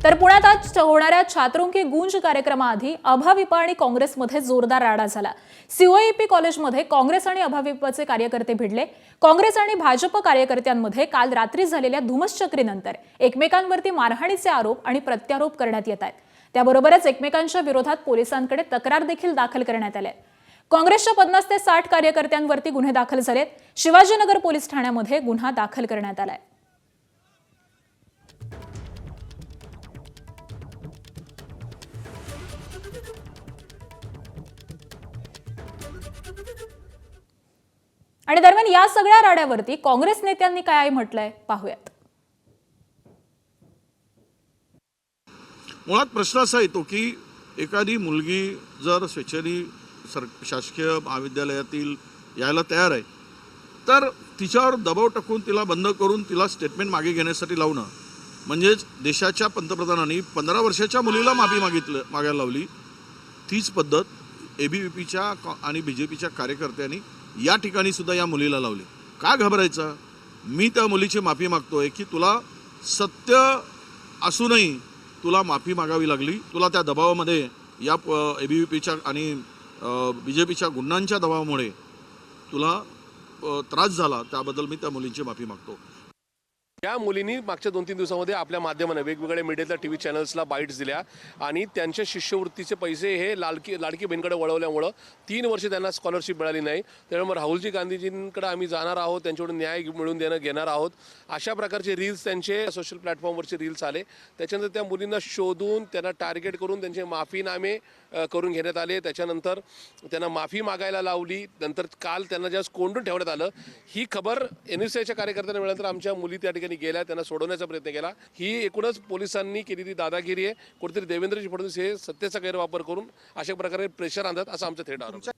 तर पुण्यात आज होणाऱ्या छात्रों की गूंज कार्यक्रमाआधी अभाविपा आणि काँग्रेसमध्ये जोरदार राडा झाला। सीओईपी कॉलेजमध्ये काँग्रेस आणि अभाविपाचे कार्यकर्ते भिडले। काँग्रेस आणि भाजप कार्यकर्त्यांमध्ये काल रात्री झालेल्या धुमश्चक्रीनंतर एकमेकांवरती मारहाणीचे आरोप आणि प्रत्यारोप करण्यात येत आहेत। त्याबरोबरच एकमेकांच्या विरोधात पोलिसांकडे तक्रार देखील दाखल करण्यात आली आहे। काँग्रेसच्या 50 ते 60 कार्यकर्त्यांवरती गुन्हे दाखल झालेत। शिवाजीनगर पोलीस ठाण्यामध्ये गुन्हा दाखल करण्यात आलाय। आणि दरम्यान या सगळ्या राड्यावरती काँग्रेस नेत्यांनी काय म्हटलंय पाहूयात। मुळात प्रश्न असा येतो की एखादी मुलगी जर स्वेच्छेने शासकीय महाविद्यालयातील यायला तयार आहे तर तिच्यावर दबाव टाकून तिला बंद करून तिला स्टेटमेंट मागे घेण्यासाठी लावणं म्हणजेच देशाच्या पंतप्रधानांनी 15 वर्षाच्या मुलीला माफी मागायला लावली। तीच पद्धत एबीव्हीपीच्या आणि बीजेपीच्या कार्यकर्त्यांनी या ठिकाणी सुद्धा या मुलीला लावली। का घाबरायचं? मी त्या मुलीची माफी मागतोय की तुला सत्य असूनही तुला माफी मागावी लागली, तुला त्या दबावामध्ये या एबीव्हीपीच्या आणि बीजेपीच्या गुन्ह्यांच्या दबावामुळे तुला त्रास झाला, त्याबद्दल मी त्या मुलींची माफी मागतो। या मुलींनी मागच्या 2-3 दिवसांमध्ये आपल्या माध्यमाने वेगवेगळ्या मीडियातल्या टीव्ही चॅनल्सला बाईट्स दिल्या आणि त्यांच्या शिष्यवृत्तीचे पैसे हे लाडकी बहीणकडे वळवल्यामुळं 3 वर्ष त्यांना स्कॉलरशिप मिळाली नाही। त्यामुळे राहुलजी गांधीजींकडे आम्ही जाणार आहोत, त्यांच्याकडून न्याय मिळवून घेणार आहोत, अशा प्रकारचे रील्स त्यांचे सोशल प्लॅटफॉर्मवरचे रील्स आले। त्याच्यानंतर त्या मुलींना शोधून त्यांना टार्गेट करून त्यांचे माफीनामे करून घेण्यात आले। त्याच्यानंतर त्यांना माफी मागायला लावली। नंतर काल त्यांना ज्यावेळेस कोंडून ठेवण्यात आलं, ही खबर एनएसयूआयच्या कार्यकर्त्यांना मिळाल्यानंतर आमच्या मुली त्या ठिकाणी गेल्या, त्यांना सोडवण्याचा प्रयत्न केला। ही एकूणच पोलिसांनी केलेली दादागिरी आहे। कुठेतरी देवेंद्रजी फडणवीस हे सत्तेचा गैरवापर करून अशा प्रकारे प्रेशर आणतात असं आमचं थेट आरोप आहे।